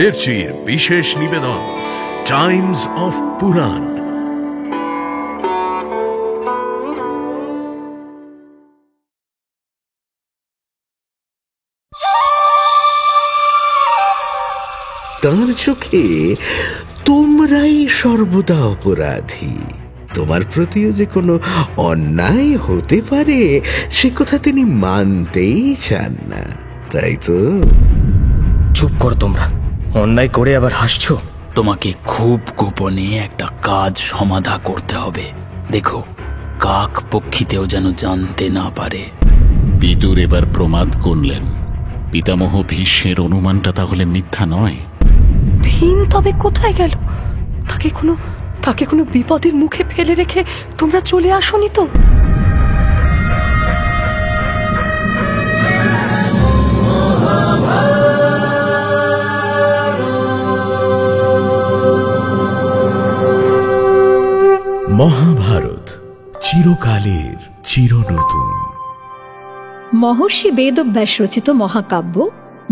মির্চির বিশেষ নিবেদন Times of পুরাণ। তার চোখে তোমরাই সর্বদা অপরাধী। তোমার প্রতিও যে কোনো অন্যায় হতে পারে সে কথা তিনি মানতেই চান না, তাই তো? চুপ কর তোমরা, অন্যায় করে আবার হাসছো। তোমাকে খুব গোপনে একটা কাজ সমাধা করতে হবে। দেখো, কাক পক্ষীতেও যেন জানতে না পারে। বিদুর এবার প্রমাদ করলেন। পিতামহ ভীষ্মের অনুমানটা তাহলে মিথ্যা নয়। ভীম তবে কোথায় গেল? তাকে কোনো বিপদের মুখে ফেলে রেখে তোমরা চলে আসোনি তো? মহাভারত চিরকালের চিরনতুন। মহর্ষি বেদব্যাস রচিত মহাকাব্য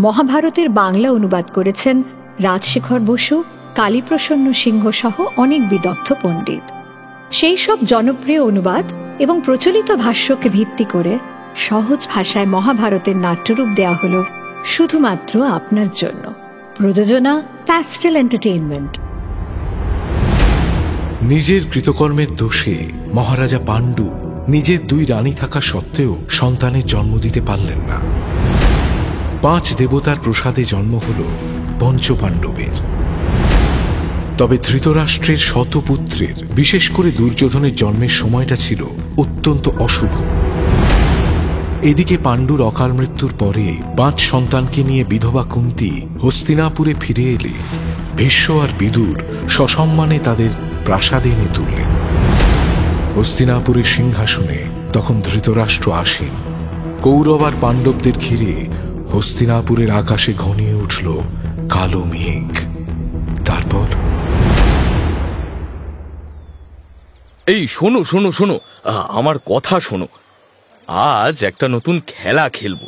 মহাভারতের বাংলা অনুবাদ করেছেন রাজশেখর বসু, কালীপ্রসন্ন সিংহ সহ অনেক বিদগ্ধ পণ্ডিত। সেই সব জনপ্রিয় অনুবাদ এবং প্রচলিত ভাষ্যকে ভিত্তি করে সহজ ভাষায় মহাভারতের নাট্যরূপ দেয়া হল শুধুমাত্র আপনার জন্য। প্রযোজনা প্যাস্টেল এন্টারটেইনমেন্ট। নিজের কৃতকর্মের দোষে মহারাজা পাণ্ডু নিজের 2 রানী থাকা সত্ত্বেও সন্তানের জন্ম দিতে পারলেন না। 5 দেবতার প্রসাদে জন্ম হল পঞ্চপাণ্ডবের। তবে ধৃতরাষ্ট্রের শতপুত্রের, বিশেষ করে দুর্যোধনের জন্মের সময়টা ছিল অত্যন্ত অশুভ। এদিকে পাণ্ডুর অকাল মৃত্যুর পরে 5 সন্তানকে নিয়ে বিধবা কুন্তী হস্তিনাপুরে ফিরে এলে ভীষ্ম আর বিদুর সসম্মানে তাদের প্রাসাদে এনে তুললেন। হস্তিনাপুরের সিংহাসনে তখন ধৃতরাষ্ট্র আসীন। কৌরব আর পাণ্ডবদের ঘিরে হস্তিনাপুরের আকাশে ঘনিয়ে উঠল কালো মেঘ। তারপর এই শোনো শোনো শোনো, আমার কথা শোনো। আজ একটা নতুন খেলা খেলবো।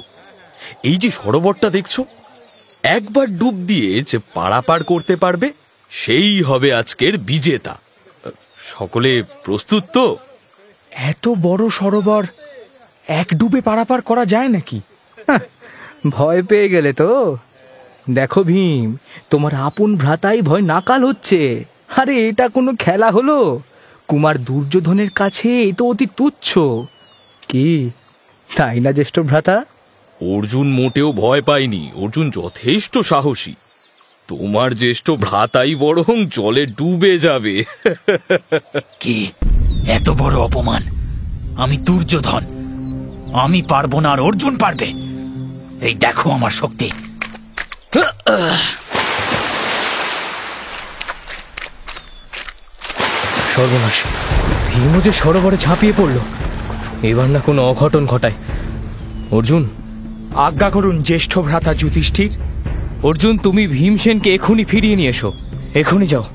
এই যে সরোবরটা দেখছো, একবার ডুব দিয়ে যে পারাপার করতে পারবে সেই হবে আজকের বিজেতা। সকলে প্রস্তুত তো? এত বড় সরোবর এক ডুবে পারাপার করা যায় নাকি? ভয় পেয়ে গেলে তো? দেখো ভীম, তোমার আপন ভ্রাতাই ভয় নাকাল হচ্ছে। আরে এটা কোনো খেলা হলো? কুমার দুর্যোধনের কাছে এ তো অতি তুচ্ছ। কি তাই না জ্যেষ্ঠ ভ্রাতা? অর্জুন মোটেও ভয় পায়নি। অর্জুন যথেষ্ট সাহসী। তোমার জ্যেষ্ঠ ভ্রাতাই বরং জলে ডুবে যাবে। কি এত বড় অপমান! আমি দুর্যোধন, আমি পারবো না আর অর্জুন পারবে? এই দেখো আমার শক্তি। সর্বনাশ, ভীম যে সরোবরে ঝাঁপিয়ে পড়ল। এবার না কোনো অঘটন ঘটায়। অর্জুন, আজ্ঞা করুন জ্যেষ্ঠ ভ্রাতা যুধিষ্ঠির। অর্জুন, তুমি ভীমসেনকে এখনই ফিরিয়ে নিয়ে এসো। এখনই যাও,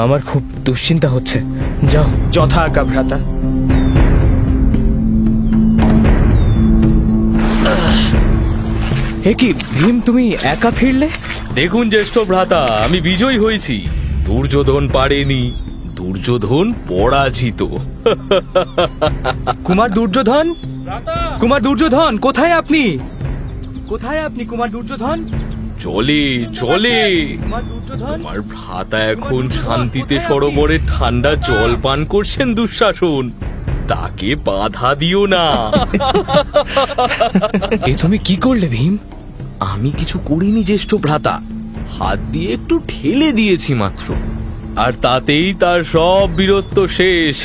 আমার খুব দুশ্চিন্তা হচ্ছে। যাও। যথা আজ্ঞা ভ্রাতা। এ কি ভীম, তুমি একা ফিরলে? দেখুন জ্যেষ্ঠ ভ্রাতা, আমি বিজয়ী হয়েছি। দুর্যোধন পারেনি, দুর্যোধন পরাজিত। কুমার দুর্যোধন, কুমার দুর্যোধন, কোথায় আপনি? কোথায় আপনি কুমার দুর্যোধন? চলে চলে, তোমার ভ্রাতা এখন শান্তিতে সরোবরে ঠান্ডা জল পান করছেন। দুঃশাসন, তাকে বাধা দিও না। এ তুমি কি করলে ভীম? আমি কিছু করিনি জ্যেষ্ঠ ভ্রাতা, হাত দিয়ে একটু ঠেলে দিয়েছি মাত্র, আর তাতেই তার সব বীরত্ব শেষ।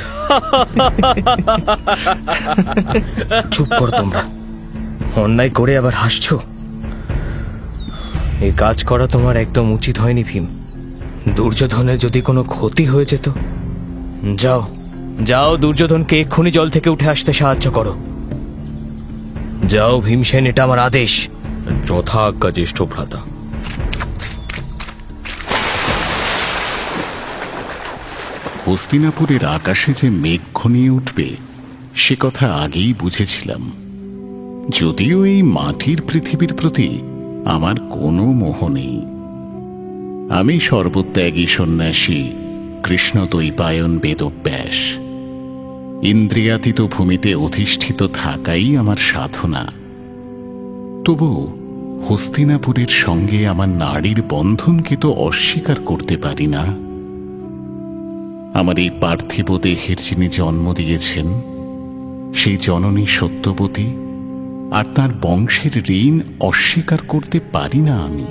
চুপ কর তোমরা, অন্যায় করে আবার হাসছো। এই কাজ করা তোমার একদম উচিত হয়নি ভীম। দুর্যোধনের যদি কোনো ক্ষতি হয়ে যেত। যাও যাও, দুর্যোধনকে এক্ষুনি জল থেকে উঠে আসতে সাহায্য করো। যাও ভীমসেন, এটা আমার আদেশ। যথা আজ্ঞা জ্যেষ্ঠ ভ্রাতা। হস্তিনাপুরের আকাশে যে মেঘ ঘনিয়ে উঠবে সে কথা আগেই বুঝেছিলাম। যদিও এই মাটির পৃথিবীর প্রতি আমার কোনো মোহ নেই, আমি সর্বত্যাগী সন্ন্যাসী কৃষ্ণদ্বৈপায়ন বেদব্যাস। ইন্দ্রিয়াতীত ভূমিতে অধিষ্ঠিত থাকাই আমার সাধনা। তবু হস্তিনাপুরের সঙ্গে আমার নারীর বন্ধনকে তো অস্বীকার করতে পারি না। আমার এই পার্থিব দেহের যিনি জন্ম দিয়েছেন, সেই জননী সত্যবতী আর তার বংশের ঋণ অস্বীকার করতে পারি না আমি।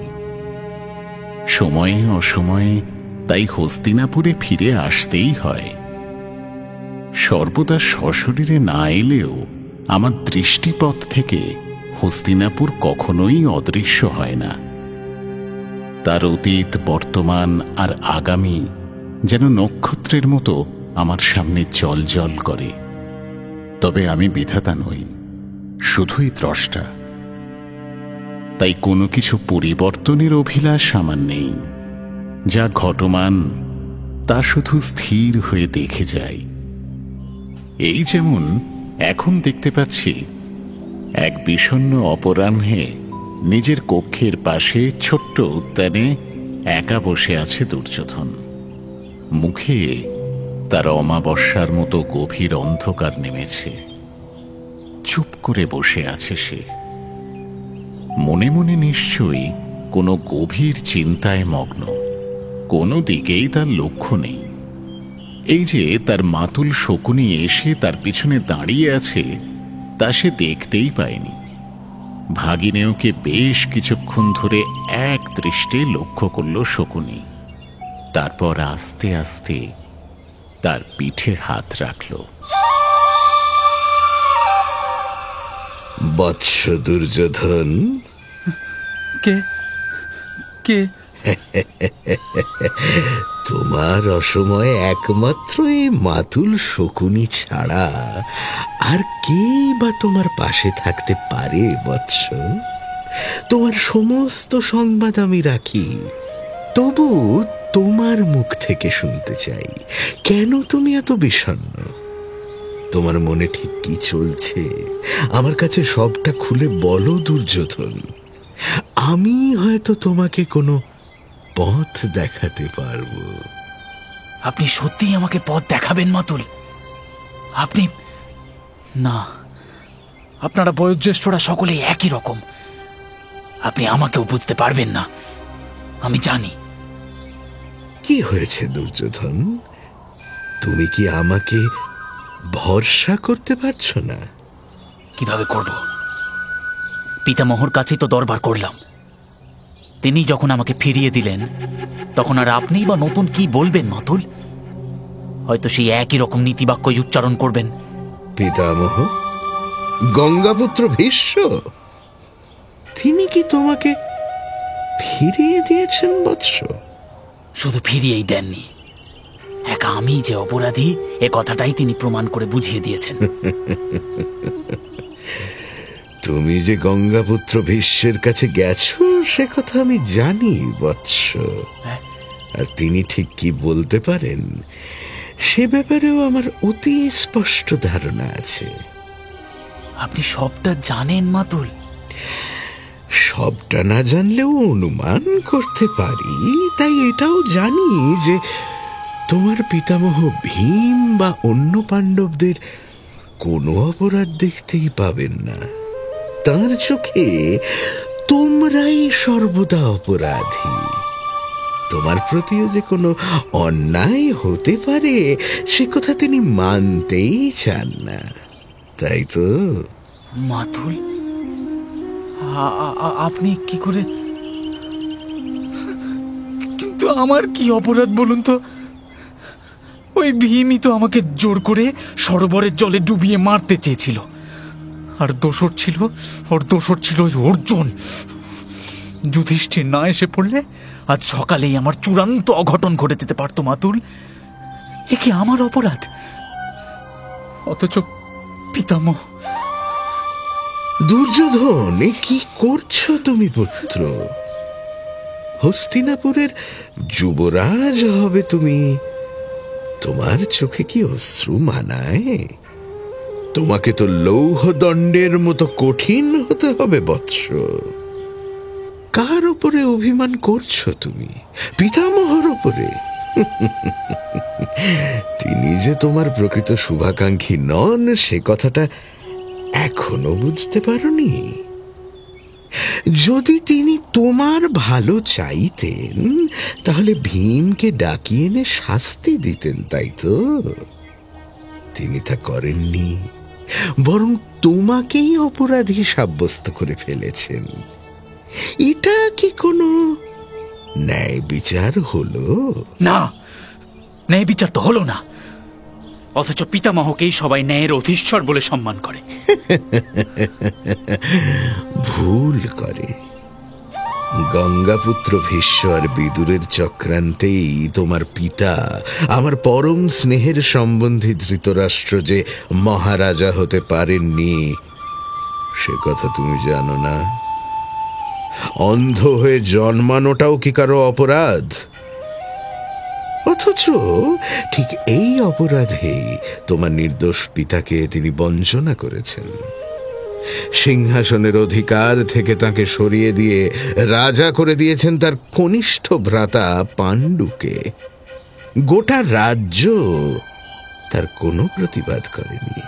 সময়ে অসময়ে তাই হস্তিনাপুরে ফিরে আসতেই হয়। সর্বদা সশরীরে না এলেও আমার দৃষ্টিপথ থেকে হস্তিনাপুর কখনোই অদৃশ্য হয় না। তার অতীত, বর্তমান আর আগামী যেন নক্ষত্রের মতো আমার সামনে জ্বলজ্বল করে। তবে আমি বিধাতা নই, শুধুই দ্রষ্টা। তাই কোনো কিছু পরিবর্তনের অভিলাষ আমার নেই। যা ঘটমান তা শুধু স্থির হয়ে দেখে যাই। এই যেমন এখন দেখতে পাচ্ছি, এক বিষণ্ণ অপরাহ্নে নিজের কক্ষের পাশে ছোট্ট উদ্যানে একা বসে আছে দুর্যোধন। মুখে তার অমাবস্যার মতো গভীর অন্ধকার নেমেছে। চুপ করে বসে আছে সে, মনে মনে নিশ্চয়ই কোনো গভীর চিন্তায় মগ্ন। কোনো দিকেই তার লক্ষ্য নেই। এই যে তার মাতুল শকুনি এসে তার পিছনে দাঁড়িয়ে আছে, তা সে দেখতেই পায়নি। ভাগিনেয়কে বেশ কিছুক্ষণ ধরে এক দৃষ্টে লক্ষ্য করল শকুনি। তারপর আস্তে আস্তে তার পিঠে হাত রাখল। বৎস দুর্যোধন, কে কে? তোমার অসময়ে একমাত্র এই মাতুল শকুনি ছাড়া আর কে বা তোমার পাশে থাকতে পারে বৎস? তোমার সমস্ত সংবাদ আমি রাখি, তবু তোমার মুখ থেকে শুনতে চাই, কেন তুমি এত বিষণ্ণ? তোমার মনে ঠিক কি চলছে আমার কাছে সবটা খুলে বলো দুর্যোধন। আমি হয়তো তোমাকে কোনো পথ দেখাতে পারবো। আপনি সত্যিই আমাকে পথ দেখাবেন মাতুল? আপনি না, আপনারা বয়োজ্যেষ্ঠরা সকলেই একই রকম। আপনি আমাকেও বুঝতে পারবেন না, আমি জানি। কি হয়েছে দুর্যোধন? তুমি কি আমাকে ভরসা করতে পারছো না? কিভাবে করব? পিতামহর কাছে তো দরবার করলাম, তিনি যখন আমাকে ফিরিয়ে দিলেন, তখন আর আপনি বা নতুন কি বলবেন মাতুল? হয়তো সেই একই রকম নীতিবাক্যই উচ্চারণ করবেন। পিতামহ, গঙ্গাপুত্র ভীষ্ম, তিনি কি তোমাকে ফিরিয়ে দিয়েছেন বৎস? শুধু ফিরিয়েই দেননি, একা আমি যে অপরাধী এ কথাটাই তিনি প্রমাণ করে বুঝিয়ে দিয়েছেন। তুমি যে গঙ্গাপুত্র ভীষ্মের কাছে গেছো সে কথা আমি জানি বৎস। আর তিনি ঠিক কি বলতে পারেন সে ব্যাপারেও আমার অতি স্পষ্ট ধারণা আছে। আপনি সবটা জানেন মাতুল? সবটা না জানলেও অনুমান করতে পারি। তাই এটাও জানি যে তোমার পিতামহ ভীম বা অন্য পাণ্ডবদের কোনো অপরাধ দেখতেই পাবেন না। তার চোখে তোমরাই সর্বদা অপরাধী। তোমার প্রতিও যে কোনো অন্যায় হতে পারে সে কথা তিনি মানতেই চান না, তাই তো? মাতুল, আপনি কি করে? কিন্তু আমার কি অপরাধ বলুন তো? ওই ভীমই তো আমাকে জোর করে সরোবরের জলে ডুবিয়ে মারতে চেয়েছিল। আর দোসর ছিল ওই অর্জুন। যুধিষ্ঠির না এসে পড়লে আজ সকালেই আমার চূড়ান্ত অঘটন ঘটে যেতে পারত মাতুল। এ কি আমার অপরাধ? অথচ পিতামহ। দুর্যোধন, এ কি করছো তুমি পুত্র? হস্তিনাপুরের যুবরাজ হবে তুমি, তোমার চোখে কি অশ্রু মানায়? তোমাকে তো লৌহদণ্ডের মতো কঠিন হতে হবে বৎস। কার ওপরে অভিমান করছো তুমি? পিতামহর ওপরে? তিনি যে তোমার প্রকৃত শুভাকাঙ্ক্ষী নন সে কথাটা এখনো বুঝতে পারোনি? যদি তিনি তোমার ভালো চাইতেন তাহলে ভীমকে ডাকিয়ে এনে শাস্তি দিতেন, তাই তো? তিনি তা করেননি, বরং তোমাকেই অপরাধী সাব্যস্ত করে ফেলেছেন। এটা কি কোনো ন্যায় বিচার হলো? না, ন্যায় বিচার তো হলো না, অথচ পিতামহকেই সবাই ন্যায়ের অধীশ্বর বলে সম্মান করে। ভুল করে। গঙ্গাপুত্র ভীষ্ম আর বিদুরের চক্রান্তেই তোমার পিতা, আমার পরম স্নেহের সম্বন্ধী ধৃতরাষ্ট্র যে মহারাজা হতে পারেননি সে কথা তুমি জানো না? অন্ধ হয়ে জন্মানোটাও কি কারো অপরাধ? অথচ ঠিক এই অপরাধেই তোমার নির্দোষ পিতাকে তিনি বঞ্চনা করেছেন। সিংহাসনের অধিকার থেকে তাকে সরিয়ে দিয়ে রাজা করে দিয়েছেন তার কনিষ্ঠ ভ্রাতা পাণ্ডুকে। গোটা রাজ্য তার কোনো প্রতিবাদ করেনি।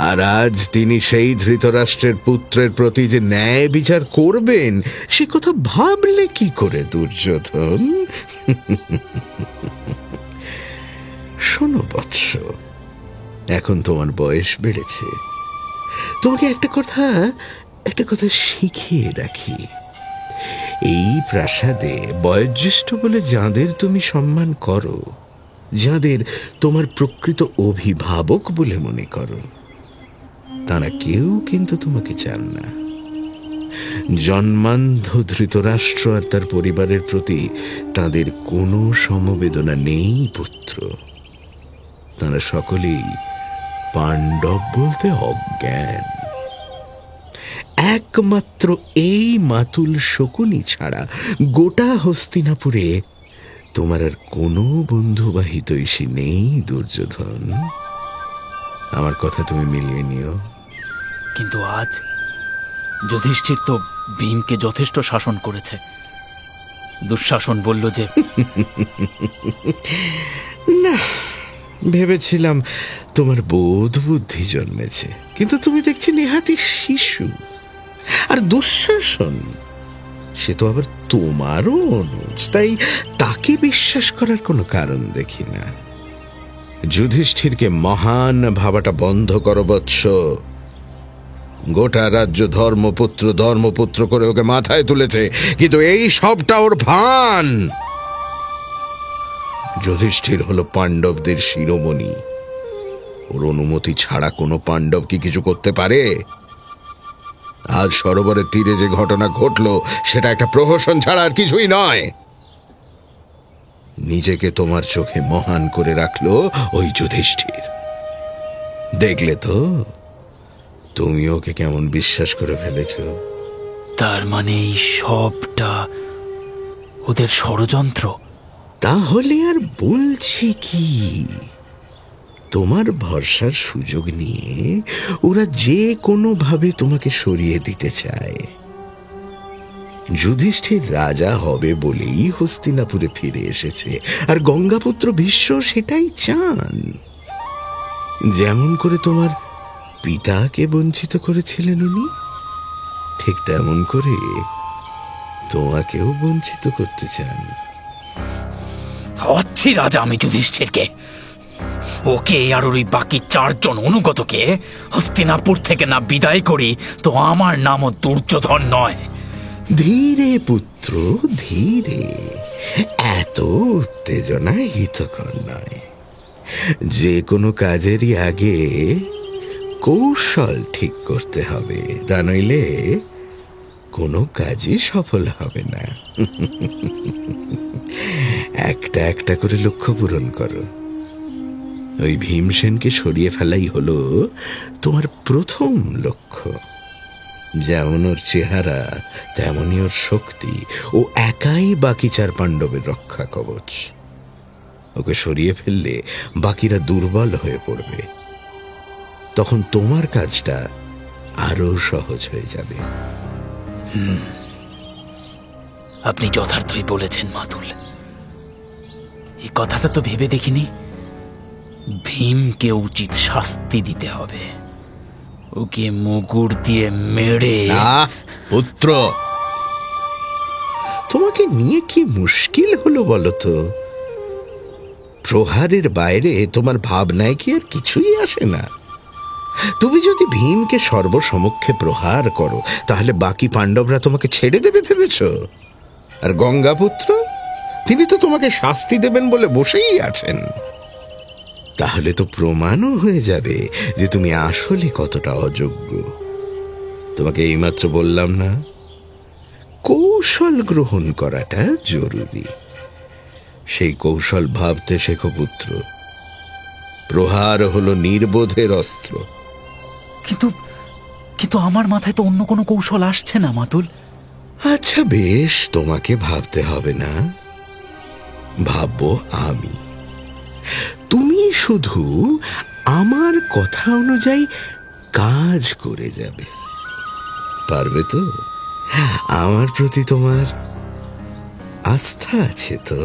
আর আজ তিনি সেই ধৃতরাষ্ট্রের পুত্রের প্রতি যে ন্যায় বিচার করবেন সে কথা ভাবলে কি করে দুর্যোধন? শোনো বৎস, এখন তোমার বয়স বেড়েছে, তোমাকে একটা কথা শিখিয়ে রাখি। এই প্রাসাদে বয়োজ্যেষ্ঠ বলে যাঁদের তুমি সম্মান করো, যাঁদের তোমার প্রকৃত অভিভাবক বলে মনে করো, তারা কেউ কিন্তু তোমাকে চান না। জন্মান্ধ ধৃতরাষ্ট্র আর তার পরিবারের প্রতি তাদের কোনো সমবেদনা নেই পুত্র। তারা সকলেই পাণ্ডব বলতে অজ্ঞান। একমাত্র এই মাতুল শকুনি ছাড়া গোটা হস্তিনাপুরে তোমার আর কোনো বন্ধু বা হিতৈষী নেই দুর্যোধন। আমার কথা তুমি মিলিয়ে নিও। কিন্তু আজ যুধিষ্ঠির তো ভীমকে যথেষ্ট শাসন করেছে। দুঃশাসন বলল যে না, ভেবেছিলাম তোমার বোধ বুদ্ধি জন্মেছে, কিন্তু তুমি দেখছি নেহাতি শিশু। আর দুঃশাসন সে তো আবার তোমারও অনুজ, তাই তাকে বিশ্বাস করার কোনো কারণ দেখি না। যুধিষ্ঠিরকে মহান ভাবাটা বন্ধ করো বৎস। গোটা রাজ্য ধর্মপুত্র ধর্মপুত্র করে ওকে মাথায় তুলেছে, কিন্তু এই সবটা ওর ভান। যুধিষ্ঠির হলো পাণ্ডবদের শিরোমণি। ওর অনুমতি ছাড়া কোনো পাণ্ডব কি কিছু করতে পারে? আজ সরোবরের তীরে যে ঘটনা ঘটলো সেটা একটা প্রহসন ছাড়া আর কিছুই নয়। নিজেকে তোমার চোখে মহান করে রাখলো ওই যুধিষ্ঠির। দেখলে তো তুমি ওকে কেমন বিশ্বাস করে ফেলেছ। তার মানে এই সবটা ওদের ষড়যন্ত্র? তাহলে আর বলছি কি, তোমার ভরসার সুযোগ নিয়ে ওরা যে কোনো ভাবে তোমাকে সরিয়ে দিতে চায়। যুধিষ্ঠির রাজা হবে বলেই হস্তিনাপুরে ফিরে এসেছে, আর গঙ্গাপুত্র ভীষ্ম সেটাই চান। যেমন করে তোমার পিতাকে বঞ্চিত করেছিলেন উনি, ঠিক তেমন করে তোমাকেও বঞ্চিত করতে চান। হচ্ছি রাজা আমি যুধিষ্ঠিরকে, ওকে আর ওই বাকি 4 জন অনুগতকে হস্তিনাপুর থেকে না বিদায় করি তো আমার নামও দুর্যোধন নয়। ধীরে পুত্র ধীরে, এত উত্তেজনা হিতকর নয়। যে কোনো কাজেরই আগে কৌশল ঠিক করতে হবে, তা নইলে কোনো কাজই সফল হবে না। একটা একটা করে লক্ষ্য পূরণ করো। ওই ভীমসেনকে সরিয়ে ফেলাই হলো তোমার প্রথম লক্ষ্য। যেমন ওর চেহারা তেমনই ওর শক্তি। ও একাই বাকি 4 পাণ্ডবের রক্ষা কবচ। ওকে সরিয়ে ফেললে বাকিরা দুর্বল হয়ে পড়বে। তখন তোমার কাজটা আরো সহজ হয়ে যাবে। আপনি যথার্থই বলেছেন মাতুল। এই কথাটা তো ভেবে দেখিনি। ভীমকে উচিত শাস্তি দিতে হবে। ওকে মুগুর দিয়ে মেরে। পুত্র, তোমাকে নিয়ে কি মুশকিল হলো বলো তো? প্রহারের বাইরে তোমার ভাবনায় কি আর কিছুই আসে না? তুমি যদি ভীমকে সর্বসমক্ষে প্রহার করো, তাহলে বাকি পাণ্ডবরা তোমাকে ছেড়ে দেবে ভেবেছ? আর গঙ্গাপুত্র, তিনি তো তোমাকে শাস্তি দেবেন বলে বসেই আছেন। তাহলে তো প্রমাণও হয়ে যাবে যে তুমি আসলে কতটা অযোগ্য। তোমাকে এইমাত্র বললাম না, কৌশল গ্রহণ করাটা জরুরি। সেই কৌশল ভাবতে শেখো পুত্র। প্রহার হলো নির্বোধের অস্ত্র। কিন্তু আমার মাথায় তো অন্য কোনো কৌশল আসছে না মাতুল। আচ্ছা বেশ, তোমাকে ভাবতে হবে না, ভাববো আমি। তুমি শুধু আমার কথা অনুযায়ী কাজ করে যাবে, পারবে তো? আমার প্রতি তোমার আস্থা আছে তো?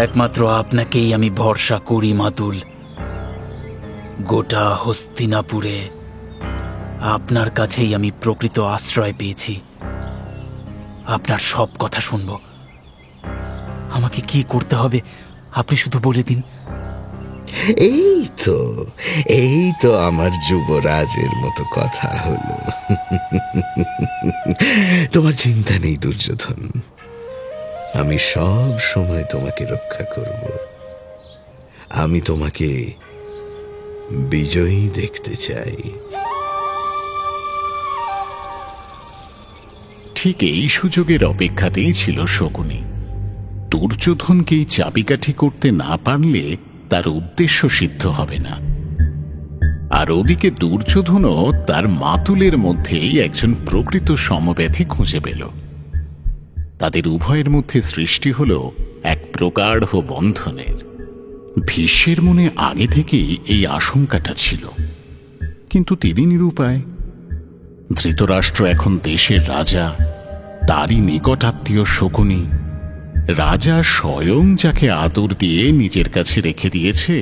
একমাত্র আপনাকেই আমি ভরসা করি মাতুল। গোটা হস্তিনাপুরে আপনার কাছেই আমি প্রকৃত আশ্রয় পেয়েছি। আপনার সব কথা শুনব। আমাকে কি করতে হবে আপনি শুধু বলে দিন। এই তো আমার যুবরাজের মতো কথা হলো। তোমার চিন্তা নেই দুর্যোধন, আমি সব সময় তোমাকে রক্ষা করব। আমি তোমাকে বিজয়ী দেখতে চাই। ঠিক এই সুযোগের অপেক্ষাতেই ছিল শকুনি। দুর্যোধনকেই চাবিকাঠি করতে না পারলে তার উদ্দেশ্য সিদ্ধ হবে না। আর ওদিকে দুর্যোধনও তার মাতুলের মধ্যেই একজন প্রকৃত সমব্যথী খুঁজে পেল। তাদের উভয়ের মধ্যে সৃষ্টি হল এক প্রগাঢ় বন্ধনের। ভীষ্মের মনে আগে থেকেই এই আশঙ্কাটা ছিল, কিন্তু তিনি নিরুপায়। ধৃতরাষ্ট্র এখন দেশের রাজা, তারই নিকট আত্মীয় শকুনি। রাজা স্বয়ং যাকে আদর দিয়ে নিজের কাছে রেখে দিয়েছে,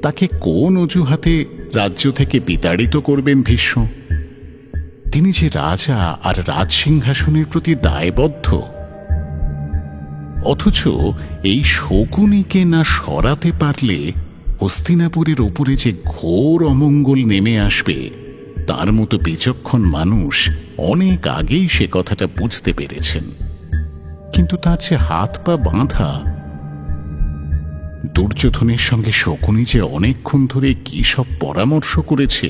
তাকে কোন অজুহাতে রাজ্য থেকে বিতাড়িত করবেন ভীষ্ম? তিনি যে রাজা আর রাজসিংহাসনের প্রতি দায়বদ্ধ। অথচ এই শকুনিকে না সরাতে পারলে হস্তিনাপুরের উপরে যে ঘোর অমঙ্গল নেমে আসবে, তার মতো বিচক্ষণ মানুষ অনেক আগেই সে কথাটা বুঝতে পেরেছেন। কিন্তু তার যে হাত পা বাঁধা। দুর্যোধনের সঙ্গে শকুনি যে অনেকক্ষণ ধরে কি সব পরামর্শ করেছে,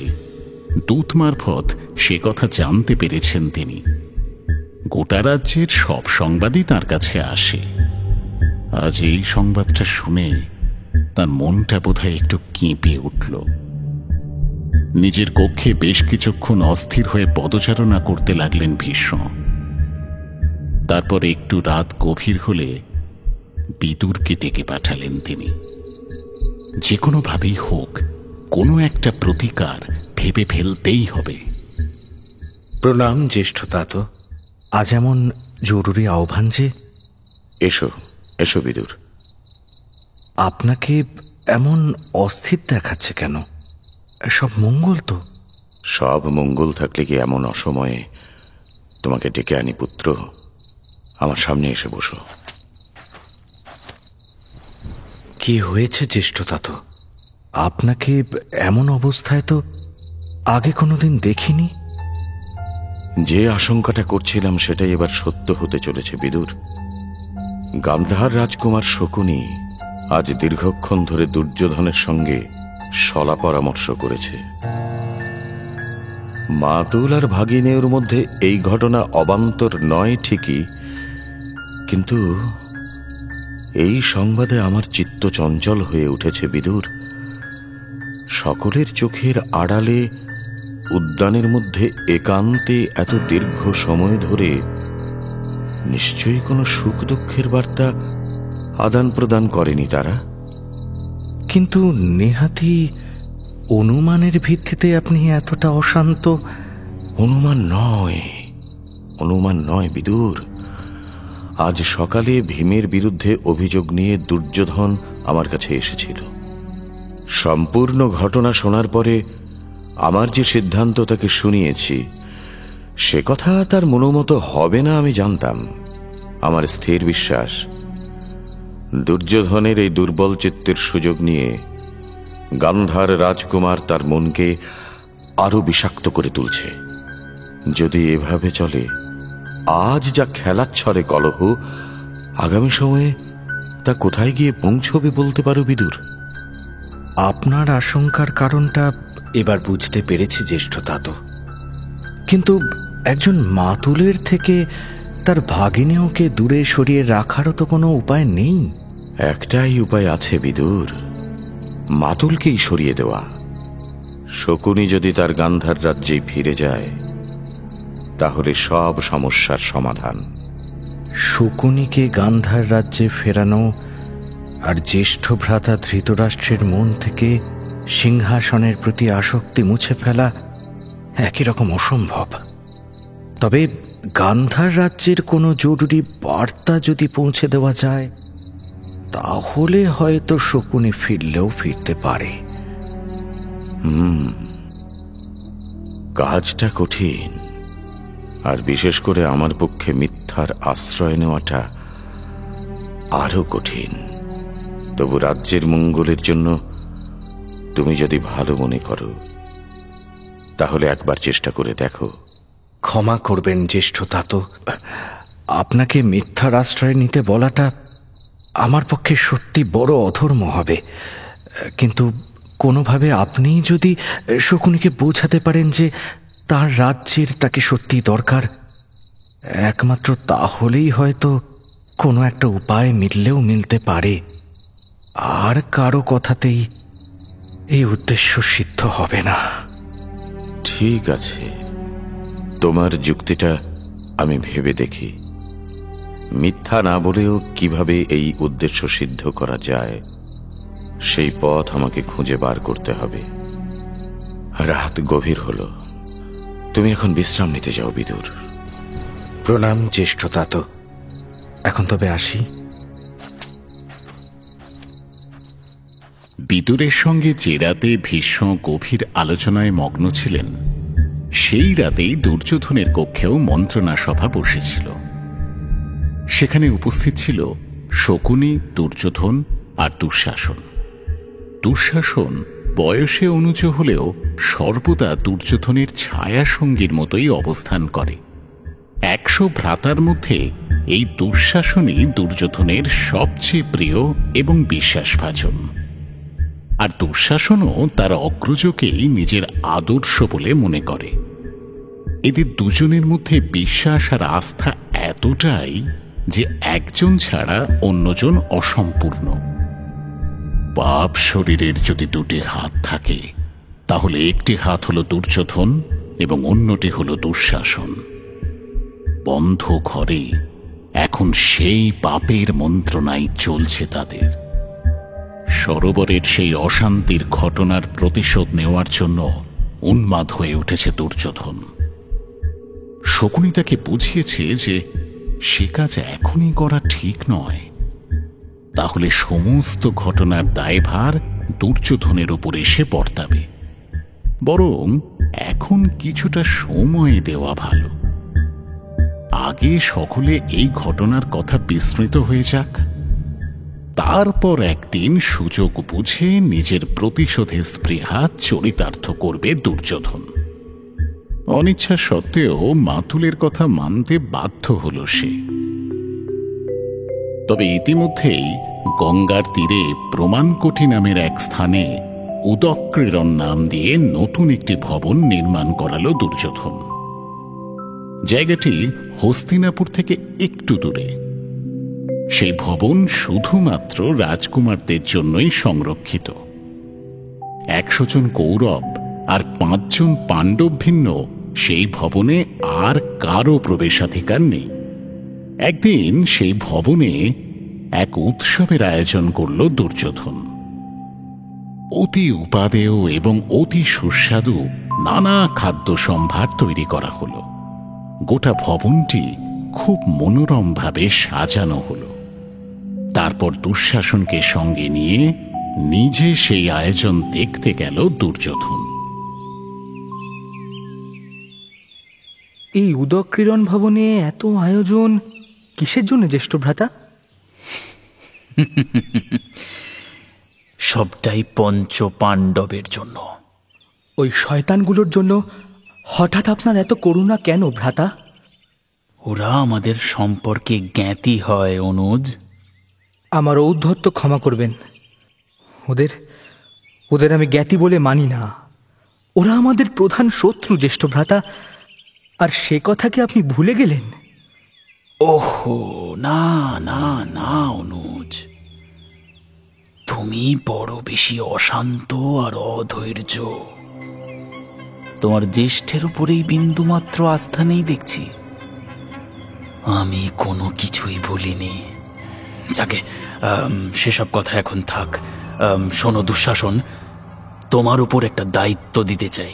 দূত মারফত সে কথা জানতে পেরেছেন তিনি। গোটা রাজ্যের সব সংবাদই তার কাছে আসে। আজ এই সংবাদটা শুনে তার মনটা বোধহয় একটু কেঁপে উঠল। নিজের কক্ষে বেশ কিছুক্ষণ অস্থির হয়ে পদচারণা করতে লাগলেন ভীষ্ম। তারপর একটু রাত গভীর হলে বিদুরকে ডেকে পাঠালেন তিনি। যে কোনোভাবেই হোক কোনো একটা প্রতিকার ভেবে ফেলতেই হবে। প্রণাম জ্যেষ্ঠতাত। আজ এমন জরুরি আহ্বান যে? এসো এসো বিদুর। আপনাকে এমন অস্থির দেখাচ্ছে কেন? সব মঙ্গল তো? সব মঙ্গল থাকলে কি এমন অসময়ে তোমাকে ডেকে আনি পুত্র? আমার সামনে এসে বসো। কি হয়েছে জ্যেষ্ঠতাত? আপনাকে এমন অবস্থায় তো আগে কোনোদিন দেখিনি। যে আশঙ্কাটা করছিলাম সেটাই এবার সত্য হতে চলেছে বিদুর। গান্ধার রাজকুমার শকুনি আজ দীর্ঘক্ষণ ধরে দুর্যোধনের সঙ্গে সলা পরামর্শ করেছে। মাতুল আর ভাগিনেয়র মধ্যে এই ঘটনা অবান্তর নয় ঠিকই, কিন্তু এই সংবাদে আমার চিত্ত চঞ্চল হয়ে উঠেছে বিদুর। সকলের চোখের আড়ালে উদ্যানের মধ্যে একান্তে এত দীর্ঘ সময় ধরে নিশ্চয়ই কোনো সুখ দুঃখের বার্তা আদান প্রদান করেনি তারা। কিন্তু নেহাতি অনুমানের ভিত্তিতে আপনি এতটা অশান্ত? অনুমান নয় বিদুর, আজ সকালে ভীমের বিরুদ্ধে অভিযোগ নিয়ে দুর্যোধন আমার কাছে এসেছিল। সম্পূর্ণ ঘটনা শোনার পরে আমার যে সিদ্ধান্ত তাকে শুনিয়েছি, সে কথা তার মনোমতো হবে না আমি জানতাম। আমার স্থির বিশ্বাস, দুর্যোধনের এই দুর্বল চিত্তের সুযোগ নিয়ে গান্ধার রাজকুমার তার মনকে আরো বিষাক্ত করে তুলছে। যদি এভাবে চলে, আজ যা খেলাচ্ছলে কলহ, আগামী সময়ে তা কোথায় গিয়ে পৌঁছবে বলতে পারো বিদুর? আপনার আশঙ্কার কারণটা এবার বুঝতে পেরেছি জ্যেষ্ঠতাত, কিন্তু একজন মাতুলের থেকে তার ভাগিনেওকে দূরে সরিয়ে রাখারও তো কোনো উপায় নেই। একটাই উপায় আছে বিদুর, মাতুলকেই সরিয়ে দেওয়া। শকুনি যদি তার গান্ধার রাজ্যে ফিরে যায়, তাহলে সব সমস্যার সমাধান। শকুনিকে গান্ধার রাজ্যে ফেরানো আর জ্যেষ্ঠ ভ্রাতা ধৃতরাষ্ট্রের মন থেকে সিংহাসনের প্রতি আসক্তি মুছে ফেলা একই রকম অসম্ভব। তবে গান্ধার রাজ্যের কোনো জরুরি বার্তা যদি পৌঁছে দেওয়া যায়, তাহলে হয়তো শকুনি ফিরলেও ফিরতে পারে। কাজটা কঠিন, আর বিশেষ করে আমার পক্ষে মিথ্যার আশ্রয় নেওয়াটা আরো কঠিন। তবু রাজ্যের মঙ্গলের জন্য তুমি যদি ভালো মনে করো, তাহলে একবার চেষ্টা করে দেখো। ক্ষমা করবেন জ্যেষ্ঠতাত, আপনাকে মিথ্যার আশ্রয় নিতে বলাটা আমার পক্ষে সত্যি বড় অধর্ম হবে। কিন্তু কোনোভাবে আপনি যদি শকুনিকে বোঝাতে পারেন যে তার রাজ্যের তাকে সত্যি দরকার, একমাত্র তাহলেই হয়তো কোনো একটা উপায় মিললেও মিলতে পারে। আর কারো কথাতেই এই উদ্দেশ্য সিদ্ধ হবে না। ঠিক আছে, তোমার যুক্তিটা আমি ভেবে দেখি। মিথ্যা না বলেও কিভাবে এই উদ্দেশ্য সিদ্ধ করা যায়, সেই পথ আমাকে খুঁজে বার করতে হবে। রাত গভীর হলো, তুমি এখন বিশ্রাম নিতে যাও বিদুর। প্রণাম জ্যেষ্ঠতাত, এখন তবে আসি। বিদুরের সঙ্গে যে রাতে ভীষ্ম গভীর আলোচনায় মগ্ন ছিলেন, সেই রাতেই দুর্যোধনের কক্ষেও মন্ত্রণা সভা বসেছিল। সেখানে উপস্থিত ছিল শকুনি, দুর্যোধন আর দুঃশাসন। দুঃশাসন বয়সে অনুজ হলেও সর্বদা দুর্যোধনের ছায়া সঙ্গীর মতোই অবস্থান করে। 100 ভ্রাতার মধ্যে এই দুঃশাসনই দুর্যোধনের সবচেয়ে প্রিয় এবং বিশ্বাসভাজন। আর দুঃশাসনও তার অগ্রজকেই নিজের আদর্শ বলে মনে করে। এদের দুজনের মধ্যে বিশ্বাস আর আস্থা এতটাই যে একজন ছাড়া অন্যজন অসম্পূর্ণ। পাপ শরীরের যদি 2টি হাত থাকে, তাহলে একটি হাত হলো দুর্যোধন এবং অন্যটি হলো দুঃশাসন। বন্ধ ঘরে এখন সেই পাপের মন্ত্রণাই চলছে তাদের। সরোবরের সেই অশান্তির ঘটনার প্রতিশোধ নেওয়ার জন্য উন্মাদ হয়ে উঠেছে দুর্যোধন। শকুনি তাকে বুঝিয়েছে যে সে কাজ এখনই করা ঠিক নয়, তাহলে সমস্ত ঘটনার দায়ভার দুর্যোধনের উপর এসে বর্তাবে। বরং এখন কিছুটা সময় দেওয়া ভালো। আগে সকলে এই ঘটনার কথা বিস্মৃত হয়ে যাক, তারপর একদিন সুযোগ বুঝে নিজের প্রতিশোধের স্পৃহা চরিতার্থ করবে দুর্যোধন। অনিচ্ছা সত্ত্বেও মাতুলের কথা মানতে বাধ্য হল সে। তবে ইতিমধ্যেই গঙ্গার তীরে প্রমাণকোটি নামের এক স্থানে উদক্রীড়ন নাম দিয়ে নতুন একটি ভবন নির্মাণ করালো দুর্যোধন। জায়গাটি হস্তিনাপুর থেকে একটু দূরে। সেই ভবন শুধুমাত্র রাজকুমারদের জন্যই সংরক্ষিত। 100 জন কৌরব আর 5 জন পাণ্ডব ভিন্ন সেই ভবনে আর কারো প্রবেশাধিকার নেই। একদিন সেই ভবনে এক উৎসবের আয়োজন করল দুর্যোধন। অতি উপাদেয় এবং অতি সুস্বাদু নানা খাদ্য সম্ভার তৈরি করা হল। গোটা ভবনটি খুব মনোরমভাবে সাজানো হলো। তারপর দুঃশাসনকে সঙ্গে নিয়ে নিজে সেই আয়োজন দেখতে গেল দুর্যোধন। এই উদক্রীড়ন ভবনে এত আয়োজন কিসের জন্য জ্যেষ্ঠ ভ্রাতা? সবটাই পঞ্চ পাণ্ডবের জন্য। ওই শয়তানগুলোর জন্য হঠাৎ আপনার এত করুণা কেন ভ্রাতা? ওরা আমাদের সম্পর্কে জ্ঞাতি হয় অনুজ। আমার ঔদ্ধত্য ক্ষমা করবেন, ওদের ওদের আমি জ্ঞাতি বলে মানি না। ওরা আমাদের প্রধান শত্রু জ্যেষ্ঠ ভ্রাতা, আর সে কথা কি আপনি ভুলে গেলেন? ওহো, না না না অনুজ, তুমি বড় বেশি অশান্ত আর অধৈর্য। তোমার জ্যেষ্ঠের উপরেই বিন্দুমাত্র আস্থা নেই দেখছি। আমি কোনো কিছুই বলিনি। যাকে সেসব কথা এখন থাক। শোনো দুঃশাসন, তোমার উপর একটা দায়িত্ব দিতে চাই।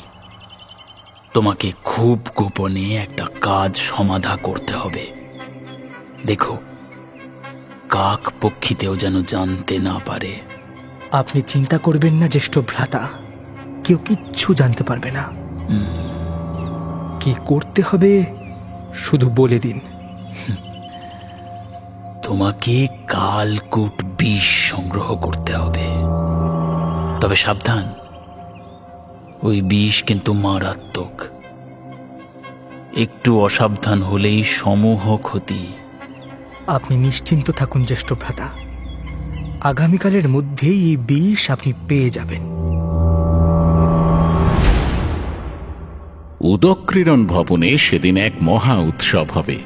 তোমাকে খুব গোপনে একটা কাজ সমাধা করতে হবে। দেখো, কাক পক্ষীতেও যেন জানতে না পারে। আপনি চিন্তা করবেন না জ্যেষ্ঠ ভ্রাতা, কেউ কিচ্ছু জানতে পারবে না। কি করতে হবে শুধু বলে দিন। তোমাকে কালকূট বিষ সংগ্রহ করতে হবে, তবে সাবধান, ওই বিষ কিন্তু মারাত্মক। একটু অসাবধান হলেই সমূহ ক্ষতি। আপনি নিশ্চিন্ত থাকুন জ্যেষ্ঠ ভ্রাতা, আগামীকালের মধ্যেই এই বিষ আপনি পেয়ে যাবেন। উদক্রীড়ন ভবনে সেদিন এক মহা উৎসব হবে।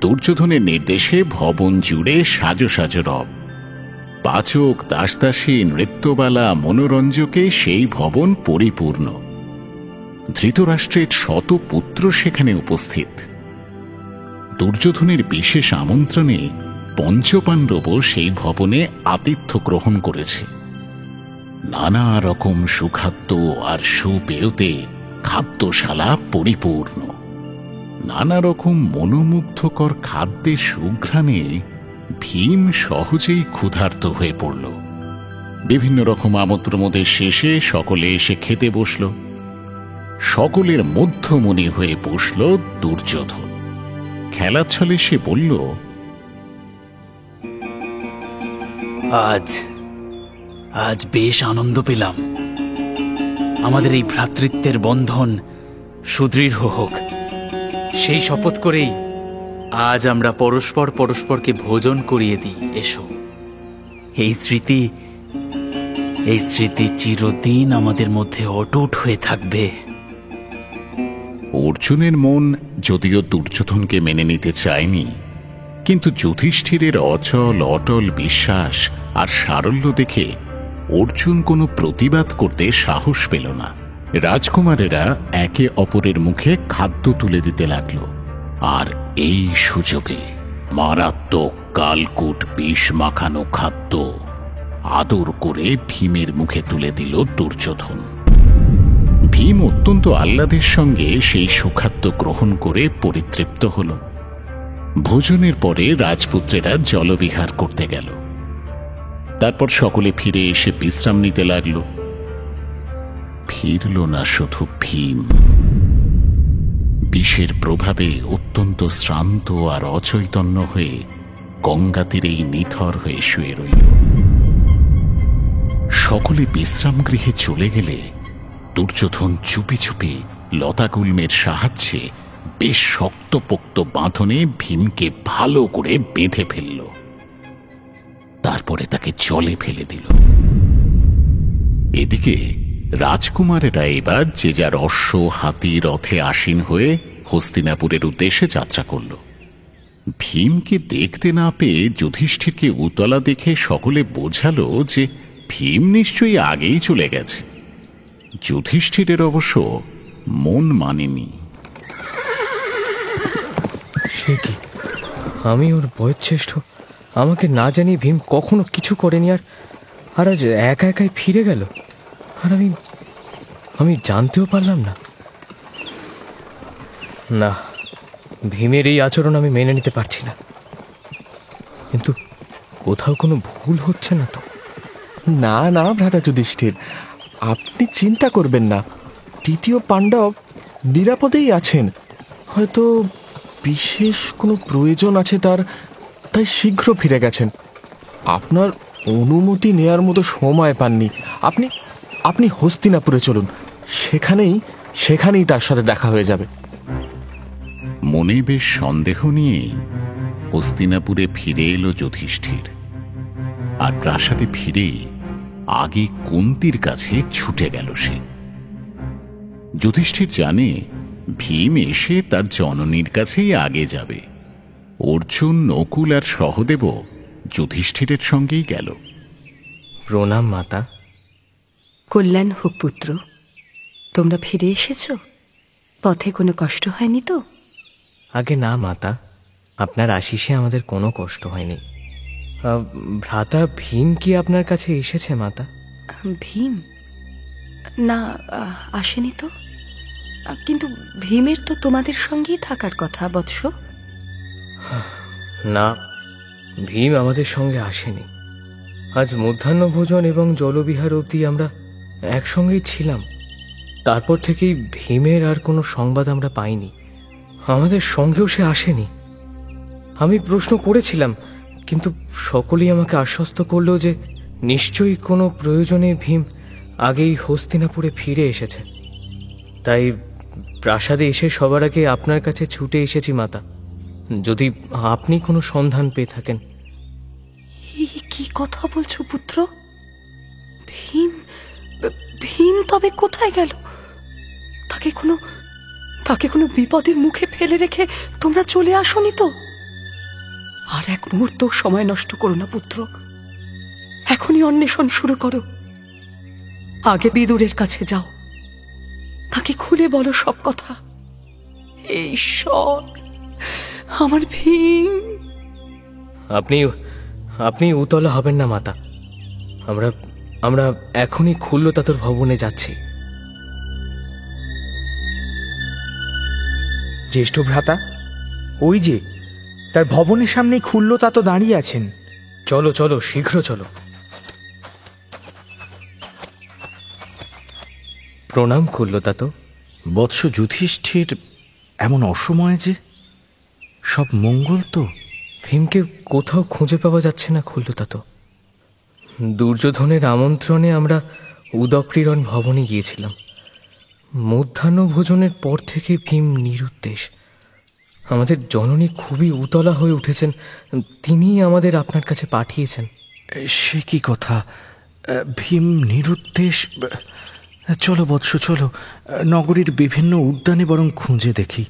দুর্যোধনের নির্দেশে ভবন জুড়ে সাজো সাজো রব। পাচক, দাসদাসী, নৃত্যবালা, মনোরঞ্জকে সেই ভবন পরিপূর্ণ। ধৃতরাষ্ট্রের শত পুত্র সেখানে উপস্থিত। দুর্যোধনের বিশেষ আমন্ত্রণে পঞ্চপাণ্ডবও সেই ভবনে আতিথ্য গ্রহণ করেছে। নানা রকম সুখাদ্য আর সুপেয়তে খাদ্যশালা পরিপূর্ণ। নানা রকম মনোমুগ্ধকর খাদ্যের সুঘ্রাণে ভীম সহজেই ক্ষুধার্ত হয়ে পড়ল। বিভিন্ন রকম আমোদ-প্রমোদের শেষে সকলে এসে খেতে বসল। সকলের মধ্যমণি হয়ে বসল দুর্যোধন। খেলার ছলে সে বলল, আজ বেশ আনন্দ পেলাম। আমাদের এই ভ্রাতৃত্বের বন্ধন সুদৃঢ় হোক, সেই শপথ করেই আজ আমরা পরস্পর পরস্পরকে ভোজন করিয়ে দিই। এসো, এই স্মৃতি চিরদিন আমাদের মধ্যে অটুট হয়ে থাকবে। অর্জুনের মন যদিও দুর্যোধনকে মেনে নিতে চায়নি, কিন্তু যুধিষ্ঠিরের অচল অটল বিশ্বাস আর সারল্য দেখে অর্জুন কোনো প্রতিবাদ করতে সাহস পেল না। রাজকুমারেরা একে অপরের মুখে খাদ্য তুলে দিতে লাগল, আর এই সুযোগে মারাত্মক কালকূট বিষ মাখানো খাদ্য আদর করে ভীমের মুখে তুলে দিল দুর্যোধন। ভীম অত্যন্ত আহ্লাদের সঙ্গে সেই সুখাদ্য গ্রহণ করে পরিতৃপ্ত হল। ভোজনের পরে রাজপুত্রেরা জলবিহার করতে গেল। তারপর সকলে ফিরে এসে বিশ্রাম নিতে লাগল। ফিরল না শুধু ভীম, বিষের প্রভাবে অত্যন্ত শ্রান্ত আর অচৈতন্য হয়ে গঙ্গা তীরেই নিথর হয়ে শুয়ে রইল। সকলে বিশ্রাম গৃহে চলে গেলে দুর্যোধন চুপি চুপি লতাগুল্মের সাহায্যে বেশ শক্তপোক্ত বাঁধনে ভীমকে ভালো করে বেঁধে ফেলল। তারপরে তাকে জলে ফেলে দিল। এদিকে রাজকুমারেরা এবার যে যার অশ্ব, হাতি, রথে আসীন হয়ে হস্তিনাপুরের উদ্দেশ্যে যাত্রা করল। ভীমকে দেখতে না পেয়ে যুধিষ্ঠিরকে উতলা দেখে সকলে বোঝালো যে ভীম নিশ্চয়ই আগেই চলে গেছে। যুধিষ্ঠিরের অবশ্য মন মানেনি। সে কি, আমি ওর বয়োজ্যেষ্ঠ, আমাকে না জানিয়ে ভীম কখনো কিছু করেনি, আর আজ একা একাই ফিরে গেল, আর আমি জানতেও পারলাম না। না, ভীমের এই আচরণ আমি মেনে নিতে পারছি না, কিন্তু কোথাও কোনো ভুল হচ্ছে না তো? না না ভ্রাতা যুধিষ্ঠির, আপনি চিন্তা করবেন না। তৃতীয় পাণ্ডব নিরাপদেই আছেন। হয়তো বিশেষ কোনো প্রয়োজন আছে তার, তাই শীঘ্র ফিরে গেছেন। আপনার অনুমতি নেয়ার মতো সময় পাননি। আপনি আপনি হস্তিনাপুরে চলুন, সেখানেই তার সাথে দেখা হয়ে যাবে। মনে বেশ সন্দেহ নিয়েই হস্তিনাপুরে ফিরে এলো যুধিষ্ঠির। আর প্রাসাদে ফিরেই আগে কুন্তির কাছে ছুটে গেল সে। যুধিষ্ঠির জানে ভীম এসে তার জননীর কাছেই আগে যাবে। অর্জুন, নকুল আর সহদেব যুধিষ্ঠিরের সঙ্গেই গেল। প্রণাম মাতা। কল্যাণ হোক পুত্র, তোমরা ফিরে এসেছ? পথে কোনো কষ্ট হয়নি তো? আগে না মাতা, আপনার আশিসে আমাদের কোনো কষ্ট হয়নি। ভ্রাতা ভীম কি আপনার কাছে এসেছে মাতা? ভীম না, আসেনি তো। কিন্তু ভীমের তো তোমাদের সঙ্গেই থাকার কথা বৎস। না, ভীম আমাদের সঙ্গে আসেনি। আজ মধ্যাহ্ন ভোজন এবং জলবিহার অবধি আমরা একসঙ্গেই ছিলাম। তারপর থেকেই ভীমের আর কোনো সংবাদ আমরা পাইনি। আমাদের সঙ্গেও সে আসেনি। আমি প্রশ্ন করেছিলাম, কিন্তু সকলেই আমাকে আশ্বস্ত করলো যে নিশ্চয়ই কোনো প্রয়োজনে ভীম আগেই হস্তিনাপুরে ফিরে এসেছে। তাই প্রাসাদে এসে সবার আগে আপনার কাছে ছুটে এসেছি মাতা, যদি আপনি কোনো সন্ধান পেয়ে থাকেন। কি কথা বলছো পুত্র? ভীম ভীম তবে কোথায় গেল? তাকে কোনো বিপদের মুখে ফেলে রেখে তোমরা চলে আসোনি তো? আর এক মুহূর্ত সময় নষ্ট করো না পুত্র, এখনই অন্বেষণ শুরু করো। আগে বিদুরের কাছে যাও, তাকে খুলে বলো সব কথা। ঈশ্বর, আমার ভীম। আপনি উতলা হবেন না মাতা, আমরা এখনই খুল্লতাতর ভবনে যাচ্ছি। জ্যেষ্ঠ ভ্রাতা, ওই যে তার ভবনের সামনে খুল্লতাত দাঁড়িয়ে আছেন। চলো চলো, শীঘ্র চলো। প্রণাম খুল্লতাত। বৎস যুধিষ্ঠির, এমন অসময়ে যে? সব মঙ্গল তো? ভীমকে কোথাও খুঁজে পাওয়া যাচ্ছে না খুল্লতাত। দুর্যোধনের আমন্ত্রণে আমরা উদক্রীড়ন ভবনে গিয়েছিলাম। মধ্যাহ্ন ভোজনের পর থেকে ভীম নিরুদ্দেশ। আমাদের জননী খুবই উতলা হয়ে উঠেছেন, তিনিই আমাদের আপনার কাছে পাঠিয়েছেন। সে কি কথা? ভীম নিরুদ্দেশ? চলো বৎস, চলো নগরীর বিভিন্ন উদ্যানে বরং খুঁজে দেখি।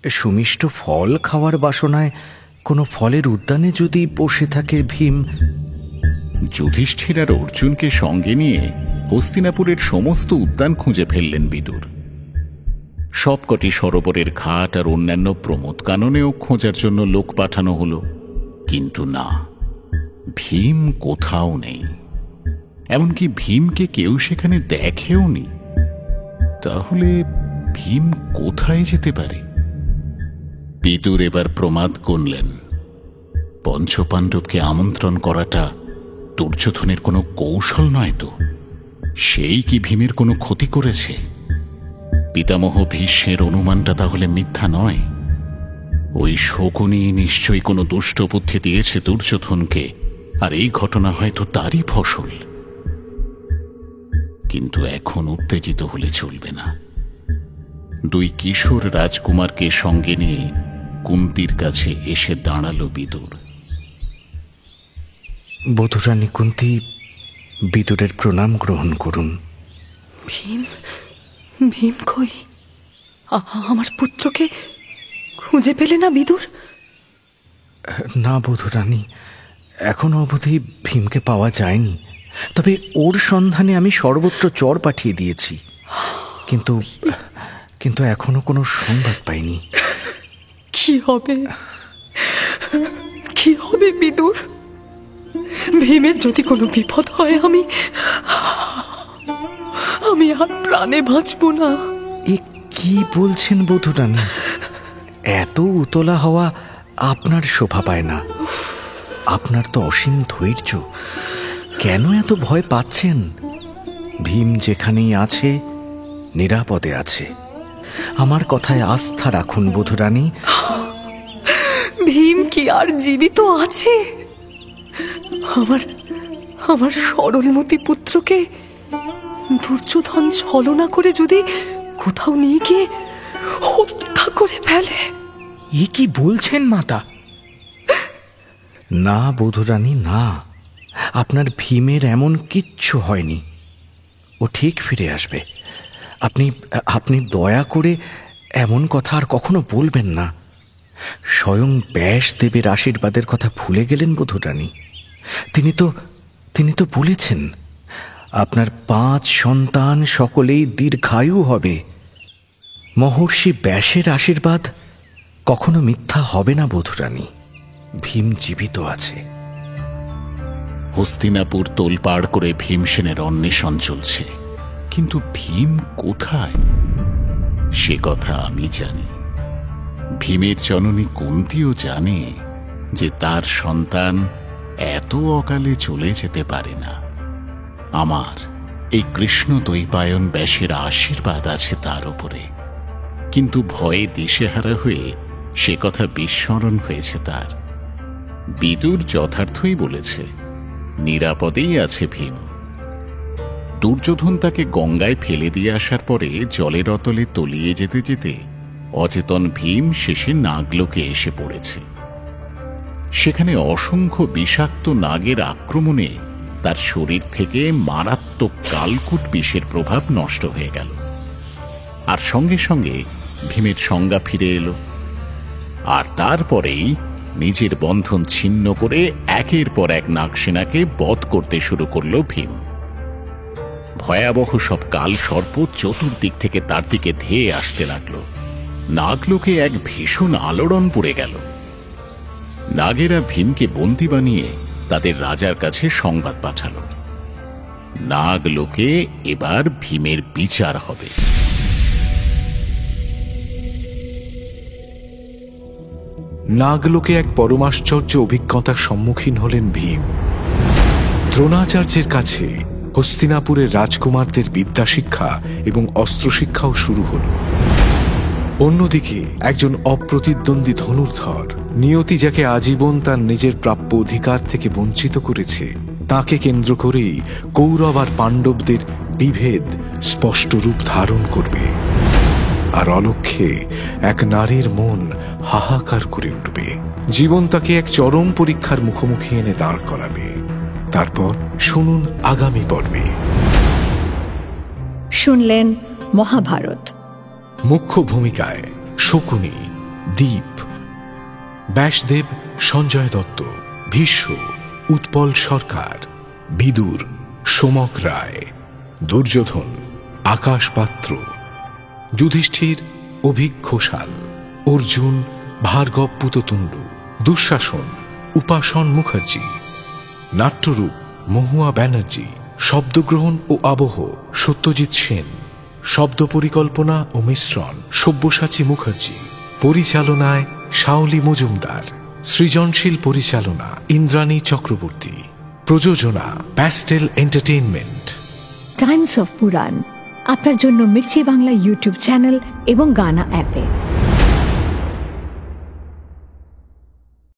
সুমিষ্ট ফল খাওয়ার বাসনায় কোনো ফলের উদ্যানে যদি বসে থাকে ভীম। যুধিষ্ঠির আর অর্জুনকে সঙ্গে নিয়ে হস্তিনাপুরের সমস্ত উদ্যান খুঁজে ফেললেন বিদুর। সবকটি সরোবরের ঘাট আর অন্যান্য প্রমোদ কাননেও খোঁজার জন্য লোক পাঠানো হলো, কিন্তু না, ভীম কোথাও নেই। এমনকি ভীমকে কেউ সেখানে দেখেও নি। তাহলে ভীম কোথায় যেতে পারে? বিদুর এবার প্রমাদ গুনলেন। পঞ্চপাণ্ডবকে আমন্ত্রণ করাটা দুর্যোধনের কোনো কৌশল নয় তো? সেই কি ভীমের কোনো ক্ষতি করেছে? পিতামহ ভীষ্মের অনুমানটা তাহলে মিথ্যা নয়। ওই শকুনি নিশ্চয়ই কোনো দুষ্ট বুদ্ধি দিয়েছে দুর্যোধনকে, আর এই ঘটনা হয়তো তারই ফসল। কিন্তু এখন উত্তেজিত হলে চলবে না। দুই কিশোর রাজকুমারকে সঙ্গে নিয়ে কুন্তির কাছে এসে দাঁড়ালো বিদুর। বধূরানী কুন্তি, বিদুরের প্রণাম গ্রহণ করুন। ভীম ভীম কই? আমার পুত্রকে খুঁজে পেলে না বিদুর? না বধূরানী, এখনো অবধি ভীমকে পাওয়া যায়নি। তবে ওর সন্ধানে আমি সর্বত্র চর পাঠিয়ে দিয়েছি, কিন্তু এখনো কোনো সংবাদ পাইনি। কি হবে, কি হবে বিদুর? ভীমের যদি কোনো বিপদ হয় আমি আর প্রাণে বাঁচব না। এ কি বলছেন বধূরানী? এত উতলা হওয়া আপনার শোভা পায় না। আপনার তো অসীম ধৈর্য, কেন এত ভয় পাচ্ছেন? ভীম যেখানেই আছে নিরাপদে আছে। আমার কথায় আস্থা রাখুন বধূরানী। ভীম কি আর জীবিত আছে? আমার সরলমতি পুত্রকে দুর্যোধন ছলনা করে যদি কোথাও নিয়ে গিয়ে হত্যা করে ফেলে। এ কি বলছেন মাতা? না বধূরানী, না, আপনার ভীমের এমন কিচ্ছু হয়নি। ও ঠিক ফিরে আসবে। আপনি দয়া করে এমন কথা আর কখনো বলবেন না। স্বয়ং ব্যাসদেবের আশীর্বাদের কথা ভুলে গেলেন বধূরানী? তিনি তো বলেছেন আপনার 5 সন্তান সকলেই দীর্ঘায়ু হবে। মহর্ষি ব্যাসের আশীর্বাদ কখনো মিথ্যা হবে না বধূরানী। ভীম জীবিত আছে। হস্তিনাপুর তোলপাড় করে ভীমসেনের অন্বেষণ চলছে, কিন্তু ভীম কোথায় সে কথা আমি জানি। ভীমের জননী কুন্তিও জানে যে তার সন্তান এত অকালে চলে যেতে পারে না। আমার এই কৃষ্ণ দ্বৈপায়ন ব্যাসের আশীর্বাদ আছে তার উপরে, কিন্তু ভয়ে দিশেহারা হয়ে সে কথা বিস্মরণ হয়েছে তার। বিদুর যথার্থই বলেছে, নিরাপদেই আছে ভীম। দুর্যোধন তাকে গঙ্গায় ফেলে দিয়ে আসার পরে জলের অতলে তলিয়ে যেতে যেতে অচেতন ভীম শেষে নাগলোকে এসে পড়েছে। সেখানে অসংখ্য বিষাক্ত নাগের আক্রমণে তার শরীর থেকে মারাত্মক কালকূট বিষের প্রভাব নষ্ট হয়ে গেল, আর সঙ্গে সঙ্গে ভীমের সংজ্ঞা ফিরে এলো। আর তারপরেই নিজের বন্ধন ছিন্ন করে একের পর এক নাগসেনাকে বধ করতে শুরু করল ভীম। ভয়াবহ সব কাল সর্প চতুর্দিক থেকে তার দিকে ধেয়ে আসতে লাগলো। নাগলোকে এক ভীষণ আলোড়ন পড়ে গেল। নাগেরা ভীমকে বন্দী বানিয়ে তাদের রাজার কাছে সংবাদ পাঠালো, নাগলোকে এবার ভীমের বিচার হবে। নাগলোকে এক পরমাশ্চর্য অভিজ্ঞতার সম্মুখীন হলেন ভীম। দ্রোণাচার্যের কাছে হস্তিনাপুরের রাজকুমারদের বিদ্যাশিক্ষা এবং অস্ত্রশিক্ষাও শুরু হল। অন্যদিকে একজন অপ্রতিদ্বন্দ্বী ধনুর্ধর, নিয়তি যাকে আজীবন তার নিজের প্রাপ্য অধিকার থেকে বঞ্চিত করেছে, তাকে কেন্দ্র করেই কৌরব আর পাণ্ডবদের বিভেদ স্পষ্ট রূপ ধারণ করবে। আর অলক্ষ্যে এক নারীর মন হাহাকার করে উঠবে। জীবন তাকে এক চরম পরীক্ষার মুখোমুখি এনে দাঁড় করাবে। তারপর শুনুন আগামী পর্বে। শুনলেন মহাভারত। মুখ্য ভূমিকায় শকুনি, দীপ, ব্যাসদেব সঞ্জয় দত্ত, ভীষ্ম উৎপল সরকার, বিদুর সোমক রায়, দুর্যোধন আকাশ পাত্র, যুধিষ্ঠির অভিক ঘোষাল, অর্জুন ভার্গব পুততুণ্ডু, দুঃশাসন উপাসন মুখার্জি, নাট্যরূপ মহুয়া ব্যানার্জি, শব্দগ্রহণ ও আবহ সত্যজিৎ সেন, শব্দ পরিকল্পনা ও মিশ্রণ সব্যসাচী মুখার্জি, পরিচালনায় শাওলি মজুমদার, সৃজনশীল পরিচালনা ইন্দ্রাণী চক্রবর্তী, প্রযোজনা প্যাস্টেল এন্টারটেইনমেন্ট। টাইমস অফ পুরাণ আপনার জন্য মির্চি বাংলা ইউটিউব চ্যানেল এবং গানা অ্যাপে।